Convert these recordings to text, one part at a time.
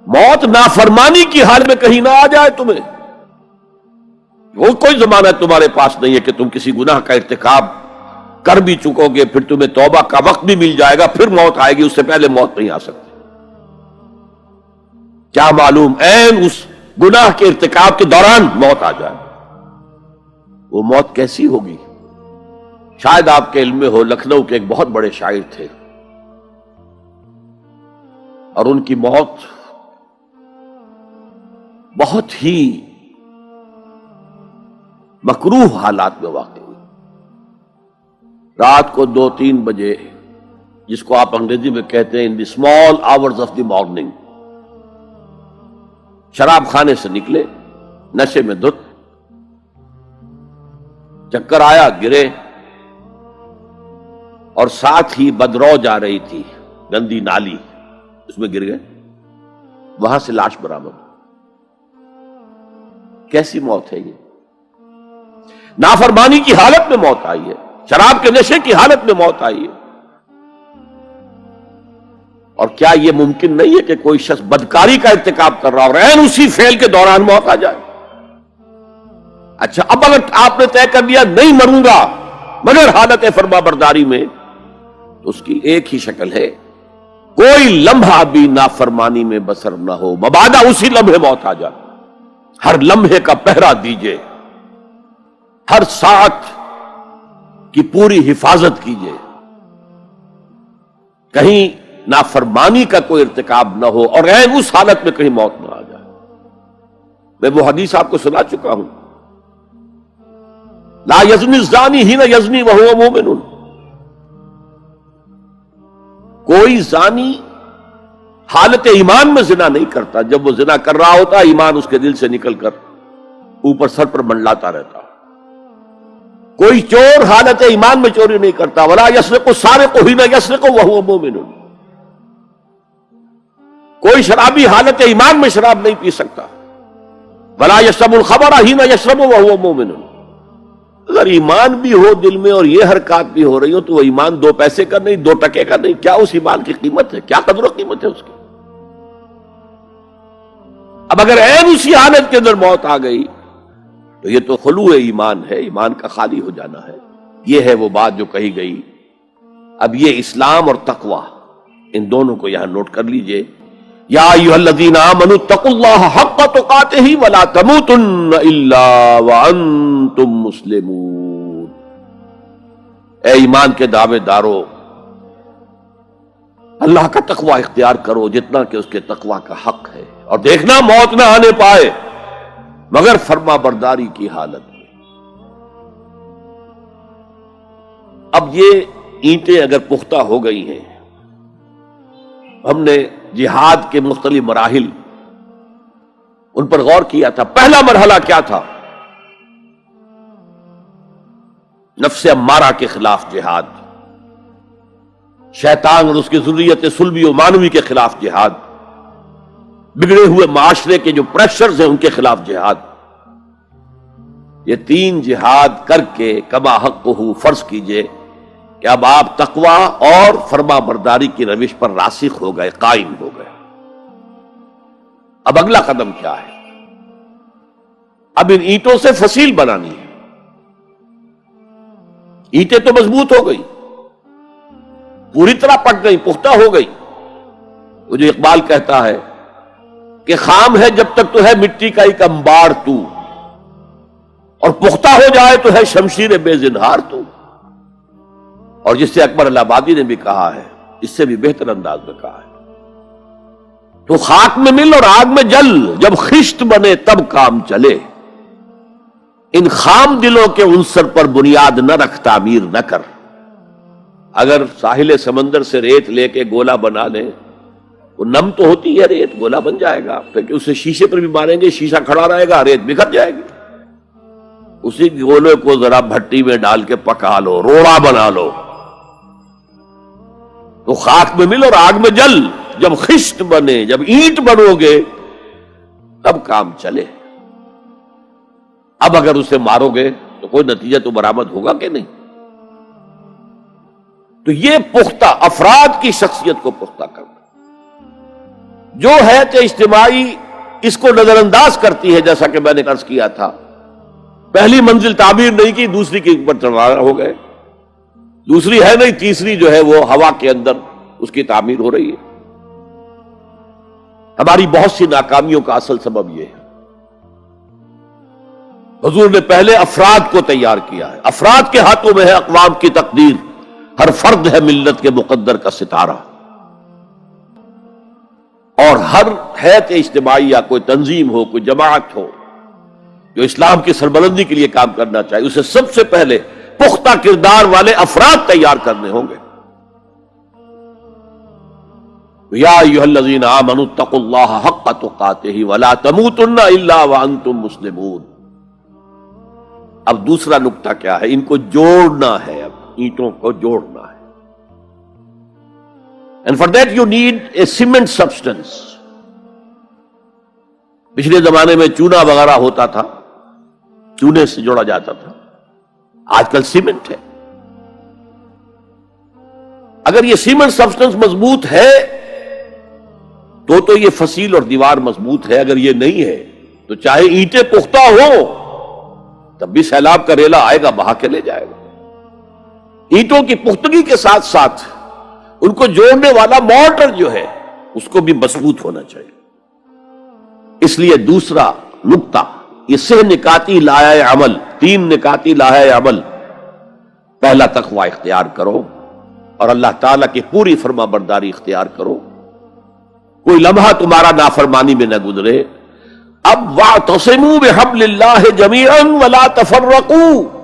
موت نافرمانی کی حال میں کہیں نہ آ جائے تمہیں، وہ کوئی ضمانت تمہارے پاس نہیں ہے کہ تم کسی گناہ کا ارتکاب کر بھی چکو گے، پھر تمہیں توبہ کا وقت بھی مل جائے گا، پھر موت آئے گی، اس سے پہلے موت نہیں آ سکتی۔ کیا معلوم عین اس گناہ کے ارتکاب کے دوران موت آ جائے، وہ موت کیسی ہوگی؟ شاید آپ کے علم میں ہو، لکھنؤ کے ایک بہت بڑے شاعر تھے اور ان کی موت بہت ہی مکروہ حالات میں واقع ہوئی۔ رات کو 2-3 بجے، جس کو آپ انگریزی میں کہتے ہیں in the small hours of the morning, شراب خانے سے نکلے، نشے میں دھت، چکر آیا، گرے، اور ساتھ ہی بدرو جا رہی تھی گندی نالی، اس میں گر گئے، وہاں سے لاش برآمد۔ کیسی موت ہے یہ؟ نافرمانی کی حالت میں موت آئی ہے، شراب کے نشے کی حالت میں موت آئی ہے۔ اور کیا یہ ممکن نہیں ہے کہ کوئی شخص بدکاری کا ارتکاب کر رہا اور عین اسی فعل کے دوران موت آ جائے؟ اچھا، اب اگر آپ نے طے کر لیا نہیں مروں گا مگر حالت فرما برداری میں، تو اس کی ایک ہی شکل ہے، کوئی لمحہ بھی نافرمانی میں بسر نہ ہو، مبادا اسی لمحے موت آ جائے۔ ہر لمحے کا پہرا دیجئے، ہر ساعت کی پوری حفاظت کیجئے، کہیں نافرمانی کا کوئی ارتکاب نہ ہو اور عین اس حالت میں کہیں موت نہ آ جائے۔ میں وہ حدیث آپ کو سنا چکا ہوں، لا یزنی الزانی حین یزنی وہو مومن، کوئی زانی حالت ایمان میں زنا نہیں کرتا، جب وہ زنا کر رہا ہوتا ایمان اس کے دل سے نکل کر اوپر سر پر منڈلاتا رہتا۔ کوئی چور حالت ایمان میں چوری نہیں کرتا، ولا یسرق السارق حین یسرق وہو مومن، کوئی شرابی حالت ایمان میں شراب نہیں پی سکتا، ولا یشرب الخمر حین یشرب وہو مومن۔ اگر ایمان بھی ہو دل میں اور یہ حرکات بھی ہو رہی ہو تو وہ ایمان 2 پیسے کا نہیں، 2 ٹکے کا نہیں، کیا اس ایمان کی قیمت ہے؟ کیا قدر و قیمت ہے اس کی؟ اب اگر عین اسی حالت کے اندر موت آ گئی تو یہ تو خلوع ایمان ہے، ایمان کا خالی ہو جانا ہے۔ یہ ہے وہ بات جو کہی گئی۔ اب یہ اسلام اور تقوی، ان دونوں کو یہاں نوٹ کر لیجئے۔ یا ایھا الذین آمنوا اتقوا اللہ حق تقاتہ ولا تموتن الا وانتم مسلمون، اے ایمان کے دعوے دارو، اللہ کا تقوی اختیار کرو جتنا کہ اس کے تقوی کا حق ہے، اور دیکھنا موت نہ آنے پائے مگر فرما برداری کی حالت میں۔ اب یہ اینٹیں اگر پختہ ہو گئی ہیں، ہم نے جہاد کے مختلف مراحل ان پر غور کیا تھا۔ پہلا مرحلہ کیا تھا؟ نفس امارہ کے خلاف جہاد، شیطان اور اس کی ذریت صلبی و مانوی کے خلاف جہاد، بگڑے ہوئے معاشرے کے جو پریشرز ہیں ان کے خلاف جہاد۔ یہ 3 جہاد کر کے کما حقہ فرض کیجئے کہ اب آپ تقوی اور فرما برداری کی روش پر راسخ ہو گئے، قائم ہو گئے۔ اب اگلا قدم کیا ہے؟ اب ان اینٹوں سے فصیل بنانی ہے۔ اینٹیں تو مضبوط ہو گئی، پوری طرح پک گئی، پختہ ہو گئی۔ وہ جو اقبال کہتا ہے کہ خام ہے جب تک تو ہے مٹی کا ایک انبار تو، اور پختہ ہو جائے تو ہے شمشیر بے زنہار تو۔ اور جس سے اکبر الہ آبادی نے بھی کہا ہے، اس سے بھی بہتر انداز میں کہا ہے، تو خاک میں مل اور آگ میں جل، جب خشت بنے تب کام چلے، ان خام دلوں کے عنصر پر بنیاد نہ رکھ، تعمیر نہ کر۔ اگر ساحل سمندر سے ریت لے کے گولا بنا لیں، وہ نم تو ہوتی ہے ریت، گولا بن جائے گا، پھر اسے شیشے پر بھی ماریں گے، شیشہ کھڑا رہے گا، ریت بکھر جائے گی۔ اسی گولے کو ذرا بھٹی میں ڈال کے پکا لو، روڑا بنا لو، تو خاک میں مل اور آگ میں جل، جب خشت بنے، جب اینٹ بنو گے تب کام چلے۔ اب اگر اسے مارو گے تو کوئی نتیجہ تو برآمد ہوگا کہ نہیں؟ تو یہ پختہ افراد کی شخصیت کو پختہ کرنا، جو حیات اجتماعی اس کو نظر انداز کرتی ہے، جیسا کہ میں نے عرض کیا تھا، پہلی منزل تعمیر نہیں کی، دوسری کے اوپر چڑھا ہو گئے، دوسری ہے نہیں، تیسری جو ہے وہ ہوا کے اندر اس کی تعمیر ہو رہی ہے۔ ہماری بہت سی ناکامیوں کا اصل سبب یہ ہے۔ حضور نے پہلے افراد کو تیار کیا ہے، افراد کے ہاتھوں میں ہے اقوام کی تقدیر، ہر فرد ہے ملت کے مقدر کا ستارہ، اور ہر حیات اجتماعی یا کوئی تنظیم ہو، کوئی جماعت ہو جو اسلام کی سربلندی کے لیے کام کرنا چاہیے، اسے سب سے پہلے پختہ کردار والے افراد تیار کرنے ہوں گے۔ یا ایھا الذین آمنوا اتقوا اللہ حق تقاتہ ولا تموتن الا وانتم مسلمون۔ اب دوسرا نقطہ کیا ہے؟ ان کو جوڑنا ہے، اب اینٹوں کو جوڑنا ہے۔ And for that you need a cement substance۔ پچھلے زمانے میں چونا وغیرہ ہوتا تھا، چونے سے جوڑا جاتا تھا، آج کل سیمنٹ ہے۔ اگر یہ سیمنٹ سبسٹنس مضبوط ہے تو یہ فصیل اور دیوار مضبوط ہے، اگر یہ نہیں ہے تو چاہے اینٹیں پختہ ہو تب بھی سیلاب کا ریلا آئے گا، بہا کے لے جائے گا۔ اینٹوں کی پختگی کے ساتھ ساتھ ان کو جوڑنے والا مورٹر جو ہے اس کو بھی مضبوط ہونا چاہیے۔ اس لیے دوسرا نقطہ، یہ 6 نکاتی لائحہ عمل، 3 نکاتی لائحہ عمل۔ پہلا تقوی اختیار کرو اور اللہ تعالیٰ کی پوری فرما برداری اختیار کرو، کوئی لمحہ تمہارا نافرمانی میں نہ گزرے۔ اب وَاعْتَصِمُوا بِحَبْلِ اللَّهِ جَمِيعًا وَلَا تَفَرَّقُوا،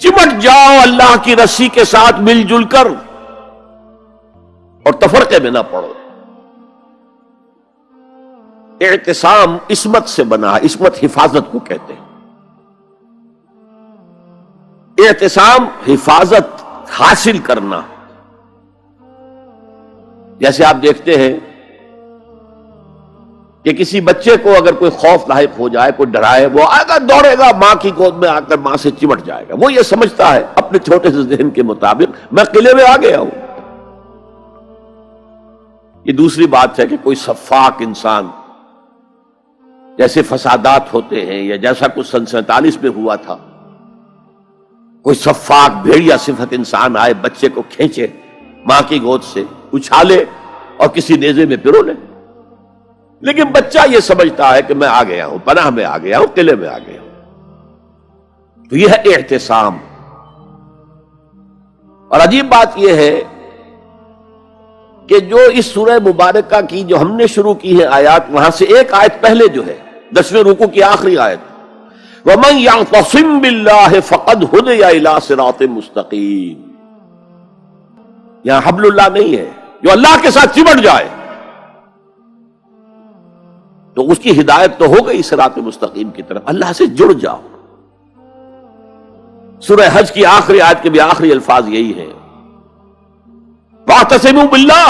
چمٹ جاؤ اللہ کی رسی کے ساتھ مل جل کر اور تفرقے میں نہ پڑو۔ اعتصام عصمت سے بنا ہے، عصمت حفاظت کو کہتے ہیں۔ اعتصام حفاظت حاصل کرنا، جیسے آپ دیکھتے ہیں کہ کسی بچے کو اگر کوئی خوف لاحق ہو جائے، کوئی ڈرائے، وہ آئے گا، دوڑے گا، ماں کی گود میں آ کر ماں سے چمٹ جائے گا۔ وہ یہ سمجھتا ہے اپنے چھوٹے سے ذہن کے مطابق میں قلعے میں آ گیا ہوں۔ یہ دوسری بات ہے کہ کوئی سفاک انسان، جیسے فسادات ہوتے ہیں یا جیسا کچھ سن 47 میں ہوا تھا، کوئی سفاک بھیڑیا صفت انسان آئے، بچے کو کھینچے ماں کی گود سے، اچھالے اور کسی نیزے میں پرو لے۔ لیکن بچہ یہ سمجھتا ہے کہ میں آ گیا ہوں، پناہ میں آ گیا ہوں، قلعے میں آ گیا ہوں۔ تو یہ ہے اعتصام۔ اور عجیب بات یہ ہے کہ جو اس سورہ مبارکہ کی جو ہم نے شروع کی ہے آیات، وہاں سے ایک آیت پہلے جو ہے 10ویں رکوع کی آخری آیت، وَمَن يَعْتَصِم بِاللَّهِ فَقَدْ هُدِيَ إِلَىٰ صِرَاطٍ مُسْتَقِيمٍ۔ یہاں حبل اللہ نہیں ہے، جو اللہ کے ساتھ چمٹ جائے تو اس کی ہدایت تو ہو گئی صراط مستقیم کی طرف، اللہ سے جڑ جاؤ۔ سورہ حج کی آخری آیت کے بھی آخری الفاظ یہی ہیں، وَاعْتَصِمُوا بِاللَّهِ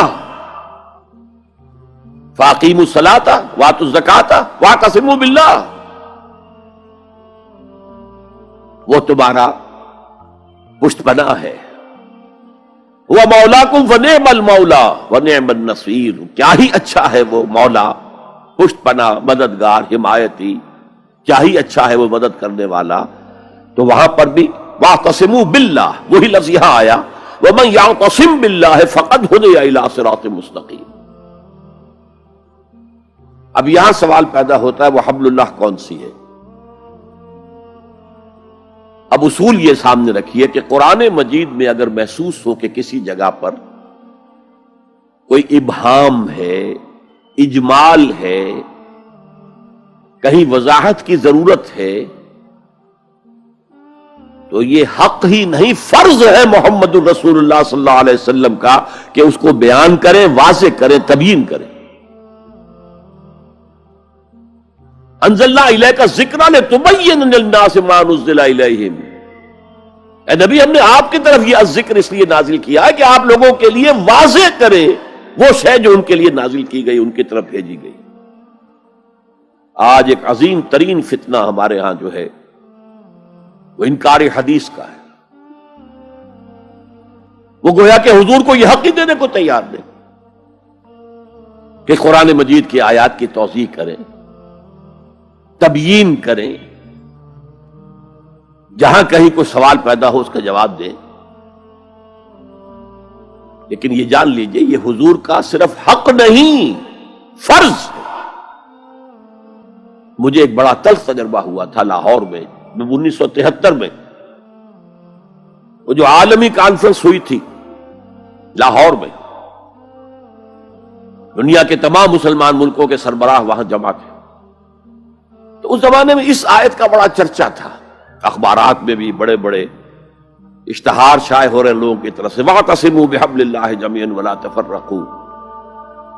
فَأَقِیمُوا الصَّلَاةَ وَآتُوا الزَّکَاةَ وَاعْتَصِمُوا بِاللَّهِ۔ وہ تمہارا پشت پناہ ہے، وہ مولاکم فنعم المولا ونعم النصیر، کیا ہی اچھا ہے وہ مولا، پشت پناہ، مددگار، حمایتی، کیا ہی اچھا ہے وہ مدد کرنے والا۔ تو وہاں پر بھی واعتصموا باللہ، وہی لفظ یہاں آیا، ومن یعتصم باللہ فقد ہدی الی صراط مستقیم۔ اب یہاں سوال پیدا ہوتا ہے وہ حبل اللہ کون سی ہے؟ اب اصول یہ سامنے رکھیے کہ قرآن مجید میں اگر محسوس ہو کہ کسی جگہ پر کوئی ابہام ہے، اجمال ہے، کہیں وضاحت کی ضرورت ہے، تو یہ حق ہی نہیں فرض ہے محمد الرسول اللہ صلی اللہ علیہ وسلم کا کہ اس کو بیان کریں، واضح کریں، تبیین کریں۔ انزلنا الیک الذکر لتبین للناس ما نزل الیہم، اے نبی ہم نے آپ کی طرف یہ الذکر اس لیے نازل کیا ہے کہ آپ لوگوں کے لیے واضح کریں وہ شے جو ان کے لیے نازل کی گئی، ان کی طرف بھیجی گئی۔ آج ایک عظیم ترین فتنہ ہمارے ہاں جو ہے وہ انکار حدیث کا ہے۔ وہ گویا کہ حضور کو یہ حق ہی دینے کو تیار نہیں۔ کہ قرآن مجید کی آیات کی توضیح کریں، تبیین کریں، جہاں کہیں کوئی سوال پیدا ہو اس کا جواب دیں. لیکن یہ جان لیجئے یہ حضور کا صرف حق نہیں، فرض. مجھے ایک بڑا تلخ تجربہ ہوا تھا لاہور میں 1973 میں، وہ جو عالمی کانفرنس ہوئی تھی لاہور میں، دنیا کے تمام مسلمان ملکوں کے سربراہ وہاں جمع تھے. تو اس زمانے میں اس آیت کا بڑا چرچا تھا، اخبارات میں بھی بڑے بڑے اشتہار شائع ہو رہے لوگوں کی طرف سے، وَاعْتَصِمُوا بِحَبْلِ اللَّهِ جَمِيعًا وَلَا تَفَرَّقُوا.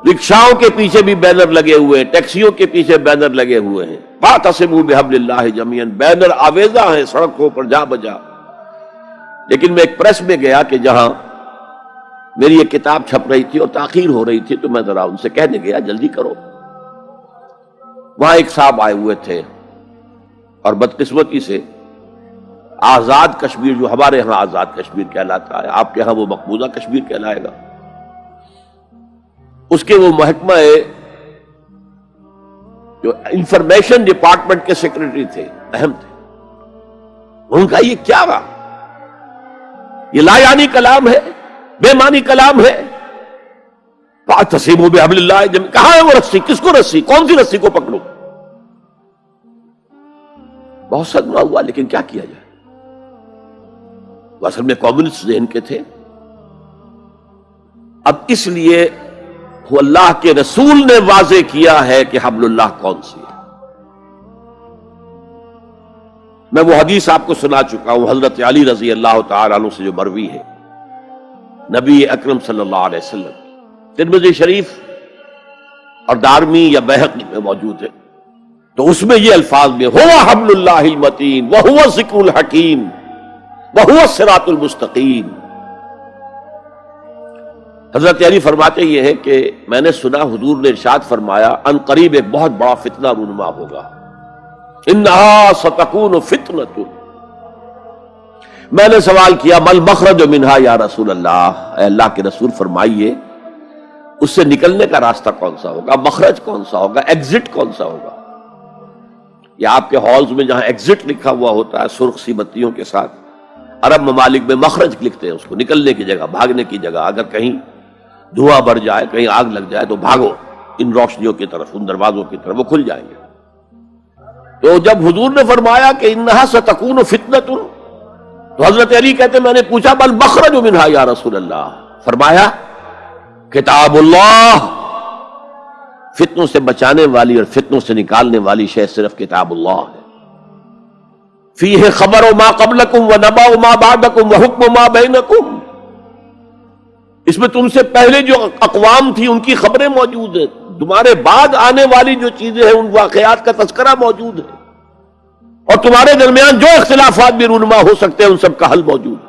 رکشاؤں کے پیچھے بھی بینر لگے ہوئے ہیں، ٹیکسیوں کے پیچھے بینر لگے ہوئے ہیں، وَاعْتَصِمُوا بِحَبْلِ اللَّهِ جَمِيعًا. بینر آویزاں ہیں سڑکوں پر جا بجا. لیکن میں ایک پریس میں گیا کہ جہاں میری ایک کتاب چھپ رہی تھی اور تاخیر ہو رہی تھی، تو میں ذرا ان سے کہنے گیا جلدی کرو. وہاں ایک صاحب آئے ہوئے تھے اور بدقسمتی سے آزاد کشمیر، جو ہمارے ہاں آزاد کشمیر کہلاتا ہے، آپ کے ہاں وہ مقبوضہ کشمیر کہلائے گا، اس کے وہ محکمہ جو انفارمیشن ڈپارٹمنٹ کے سیکرٹری تھے، اہم تھے. ان کا یہ کیا رہا؟ یہ لا یعنی کلام ہے، بے معنی کلام ہے. فَاعْتَصِمُوا بِحَبْلِ اللَّهِ جَمِيعًا. کہاں ہے وہ رسی؟ کس کو رسی؟ کون سی رسی کو پکڑوں؟ بہت صدمہ ہوا، لیکن کیا کیا جائے؟ وہ اصل میں کمیونسٹ ذہن کے تھے. اب اس لیے وہ اللہ کے رسول نے واضح کیا ہے کہ حبل اللہ کون سی ہے. میں وہ حدیث آپ کو سنا چکا ہوں، حضرت علی رضی اللہ تعالیٰ عنہ سے جو مروی ہے، نبی اکرم صلی اللہ علیہ وسلم، ترمذی شریف اور دارمی یا بیہقی میں موجود ہے. تو اس میں یہ الفاظ میں هو حبل اللہ المتین وهو الذکر الحکیم وهو الصراط المستقیم. حضرت علی فرماتے یہ ہے کہ میں نے سنا حضور نے ارشاد فرمایا ان قریب ایک بہت بڑا فتنہ رونما ہوگا، انہا ستکون فتنۃ. میں نے سوال کیا مل مخرج منہا یا رسول اللہ، اے اللہ کے رسول فرمائیے اس سے نکلنے کا راستہ کون سا ہوگا، مخرج کون سا ہوگا، ایگزٹ کون سا ہوگا. یا آپ کے ہالز میں جہاں ایگزٹ لکھا ہوا ہوتا ہے سرخ سی بتیوں کے ساتھ، عرب ممالک میں مخرج لکھتے ہیں اس کو، نکلنے کی جگہ، بھاگنے کی جگہ. اگر کہیں دھواں بڑھ جائے، کہیں آگ لگ جائے تو بھاگو ان روشنیوں کی طرف، ان دروازوں کی طرف، وہ کھل جائیں گے. تو جب حضور نے فرمایا کہ انہا ستکون فتنۃ، تو حضرت علی کہتے میں نے پوچھا بل مخرج منہا یا رسول اللہ، فرمایا کتاب اللہ. فتنوں سے بچانے والی اور فتنوں سے نکالنے والی شے صرف کتاب اللہ ہے. فیہ خبر ما قبلکم و نبأ ما بعدکم و حکم ما بینکم. اس میں تم سے پہلے جو اقوام تھی ان کی خبریں موجود ہیں، تمہارے بعد آنے والی جو چیزیں ہیں ان واقعات کا تذکرہ موجود ہے، اور تمہارے درمیان جو اختلافات بھی رونما ہو سکتے ہیں ان سب کا حل موجود ہے.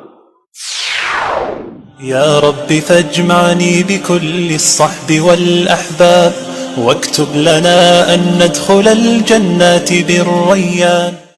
یا رب فاجمعنی بكل الصحب والأحباب واكتب لنا أن ندخل الجنات بالريان.